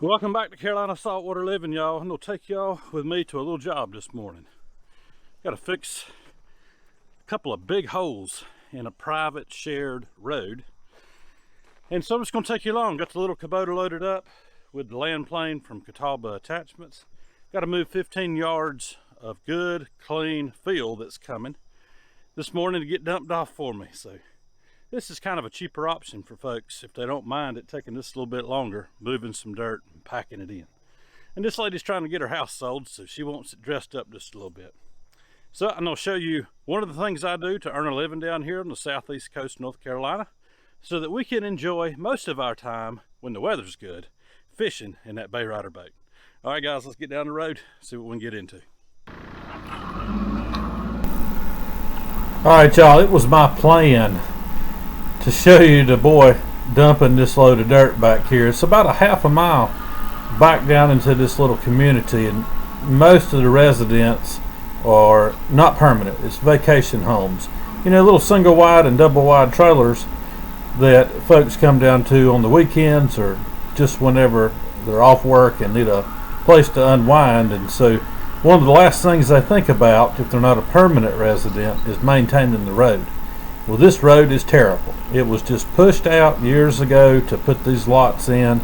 Welcome back to Carolina Saltwater Living, y'all. I'm gonna take y'all with me to a little job this morning. Gotta fix a couple of big holes in a private shared road. And so I'm just gonna take you along. Got the little Kubota loaded up with the land plane from Catawba Attachments. Gotta move 15 yards of good, clean fill that's coming this morning to get dumped off for me. So this is kind of a cheaper option for folks if they don't mind it taking this a little bit longer, moving some dirt and packing it in. And this lady's trying to get her house sold, so she wants it dressed up just a little bit. So I'm gonna show you one of the things I do to earn a living down here on the southeast coast of North Carolina, so that we can enjoy most of our time, when the weather's good, fishing in that Bay Rider boat. All right guys, let's get down the road, see what we can get into. All right, y'all, it was my plan to show you the boy dumping this load of dirt back here. It's about a half a mile back down into this little community, and most of the residents are not permanent. It's vacation homes. You know, little single wide and double wide trailers that folks come down to on the weekends or just whenever they're off work and need a place to unwind. And so one of the last things they think about if they're not a permanent resident is maintaining the road. Well, this road is terrible. It was just pushed out years ago to put these lots in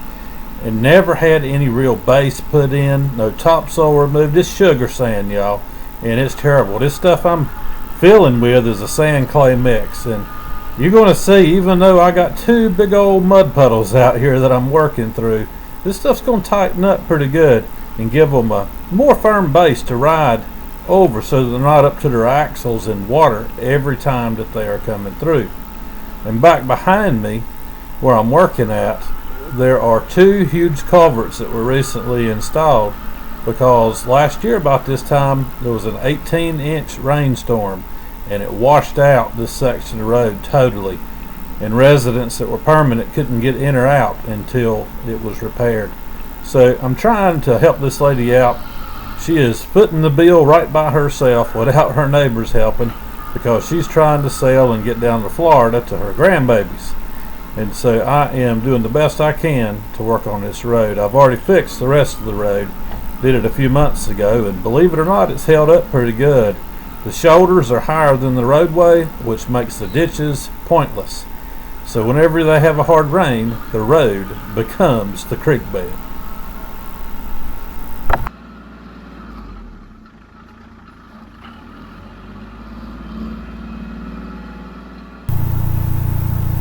and never had any real base put in, no topsoil removed. It's sugar sand, y'all, and it's terrible. This stuff I'm filling with is a sand clay mix, and you're going to see, even though I got two big old mud puddles out here that I'm working through, this stuff's going to tighten up pretty good and give them a more firm base to ride over, so they're not up to their axles in water every time that they are coming through. And back behind me, where I'm working at, there are two huge culverts that were recently installed, because last year about this time there was an 18-inch rainstorm and it washed out this section of road totally, and residents that were permanent couldn't get in or out until it was repaired. So I'm trying to help this lady out. She is footing the bill right by herself without her neighbors helping, because she's trying to sell and get down to Florida to her grandbabies. And so I am doing the best I can to work on this road. I've already fixed the rest of the road, did it a few months ago, and believe it or not, it's held up pretty good. The shoulders are higher than the roadway, which makes the ditches pointless. So whenever they have a hard rain, the road becomes the creek bed.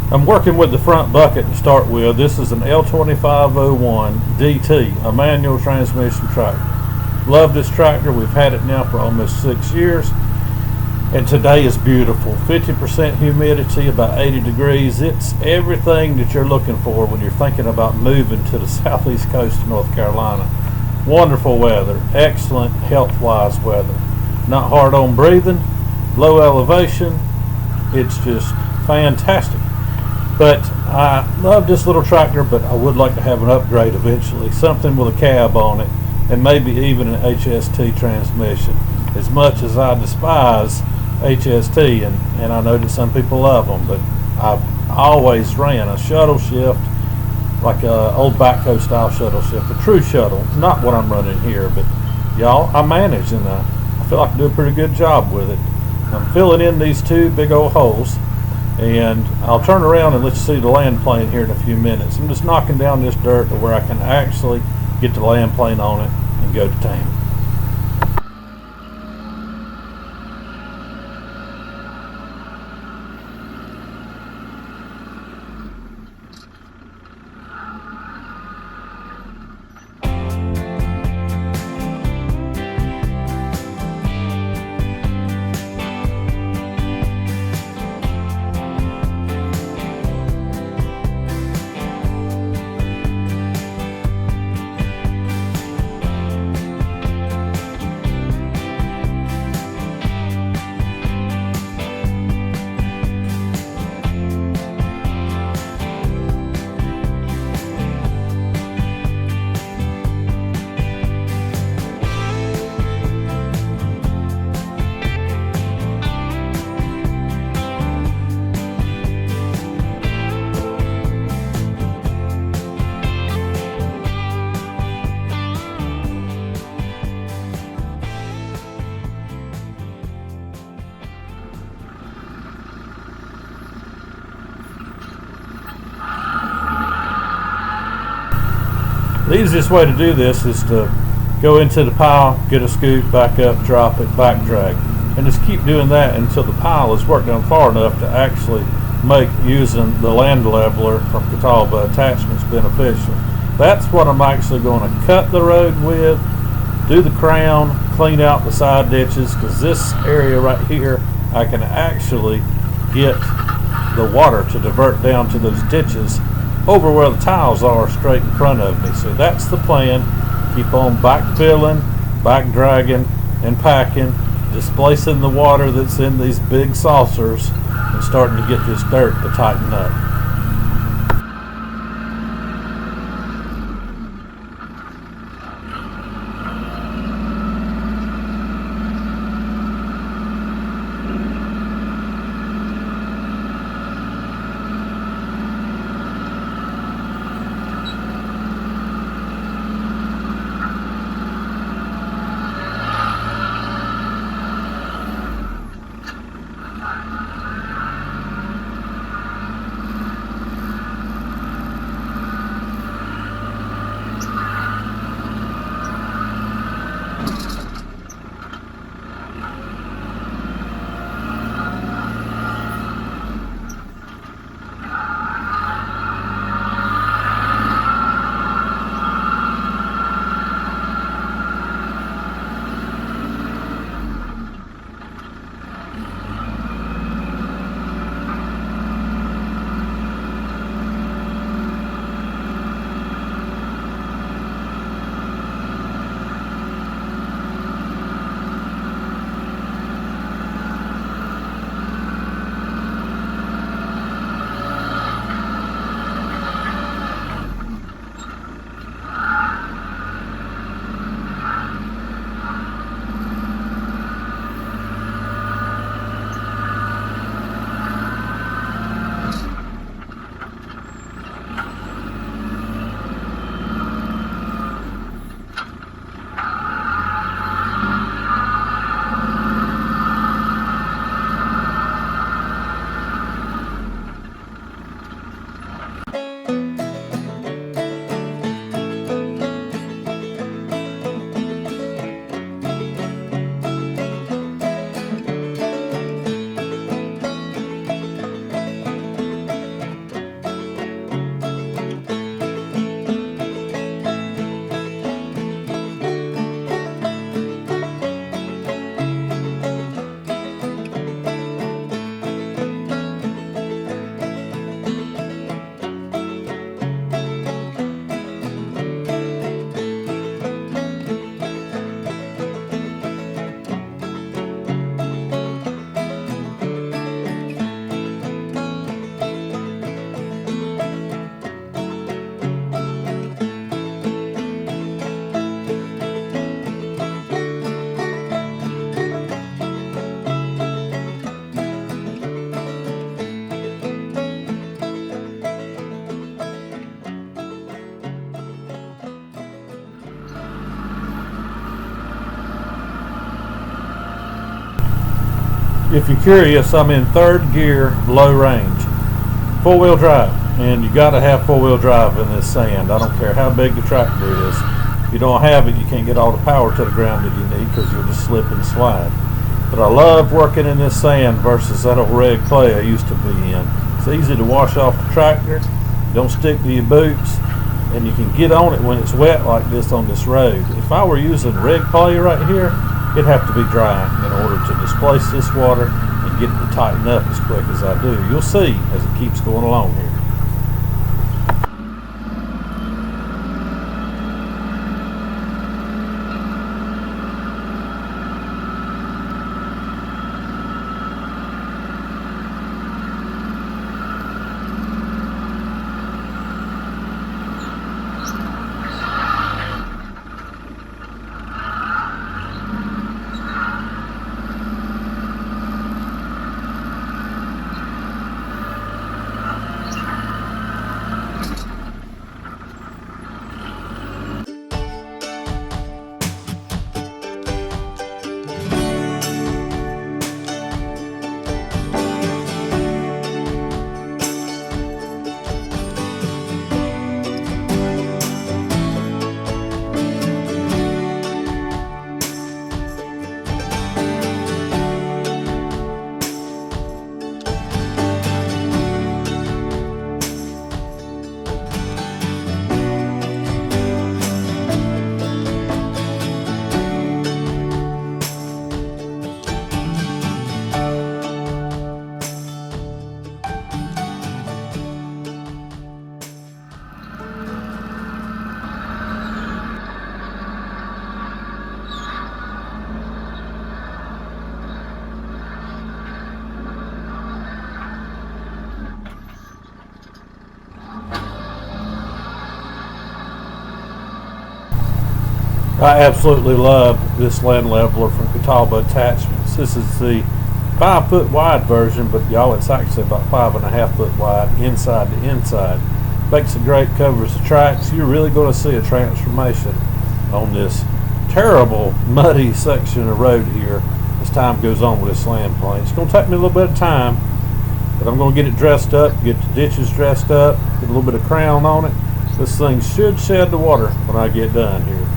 I'm working with the front bucket to start with. This is an L2501 DT, a manual transmission tractor. Love this tractor. We've had it now for almost 6 years, and today is beautiful. 50% humidity, about 80 degrees. It's everything that you're looking for when you're thinking about moving to the southeast coast of North Carolina. Wonderful weather, excellent health-wise weather. Not hard on breathing, low elevation. It's just fantastic. But I love this little tractor, but I would like to have an upgrade eventually, something with a cab on it, and maybe even an HST transmission. As much as I despise HST, and I know that some people love them, but I've always ran a shuttle shift, like a old backhoe style shuttle shift, a true shuttle, not what I'm running here, but y'all, I manage, and I feel like I do a pretty good job with it. I'm filling in these two big old holes, and I'll turn around and let you see the land plane here in a few minutes. I'm just knocking down this dirt to where I can actually get the land plane on it and go to town. The easiest way to do this is to go into the pile, get a scoop, back up, drop it, back drag, and just keep doing that until the pile is worked down far enough to actually make using the land leveler from Catawba Attachments beneficial. That's what I'm actually going to cut the road with, do the crown, clean out the side ditches, because this area right here I can actually get the water to divert down to those ditches over where the tiles are straight in front of me. So that's the plan. Keep on backfilling, back dragging, and packing, displacing the water that's in these big saucers and starting to get this dirt to tighten up. If you're curious, I'm in third gear, low range, four-wheel drive, and you got to have four-wheel drive in this sand. I don't care how big the tractor is. If you don't have it, you can't get all the power to the ground that you need because you'll just slip and slide. But I love working in this sand versus that old red clay I used to be in. It's easy to wash off the tractor, don't stick to your boots, and you can get on it when it's wet like this on this road. If I were using red clay right here, it'd have to be dry in order to displace this water and get it to tighten up as quick as I do. You'll see as it keeps going along here. I absolutely love this land leveler from Catawba Attachments. This is the 5 foot wide version, but y'all, it's actually about 5.5 foot wide inside to inside. Makes it great, covers the tracks. You're really going to see a transformation on this terrible muddy section of road here as time goes on with this land plane. It's going to take me a little bit of time, but I'm going to get it dressed up, get the ditches dressed up, get a little bit of crown on it. This thing should shed the water when I get done here.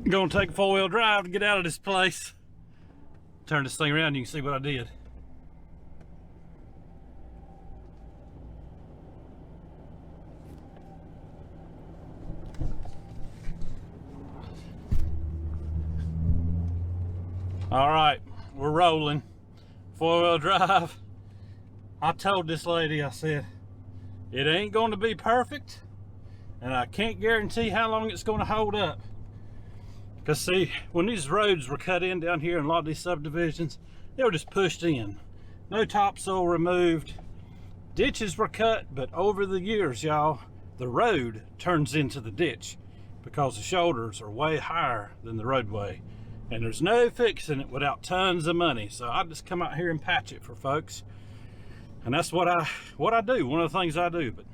I'm gonna take a 4-wheel drive to get out of this place. Turn this thing around and you can see what I did. All right, we're rolling. 4-wheel drive. I told this lady, I said, it ain't going to be perfect, and I can't guarantee how long it's going to hold up. Because see, when these roads were cut in down here in a lot of these subdivisions, they were just pushed in. No topsoil removed. Ditches were cut, but over the years, y'all, the road turns into the ditch because the shoulders are way higher than the roadway. And there's no fixing it without tons of money. So I just come out here and patch it for folks. And that's what I do, one of the things I do. But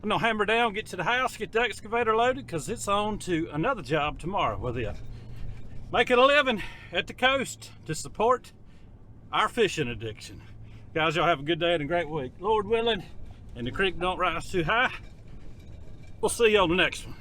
I'm gonna hammer down, get to the house, get the excavator loaded, because it's on to another job tomorrow with it. Making a living at the coast to support our fishing addiction. Guys, y'all have a good day and a great week. Lord willing, and the creek don't rise too high. We'll see you on the next one.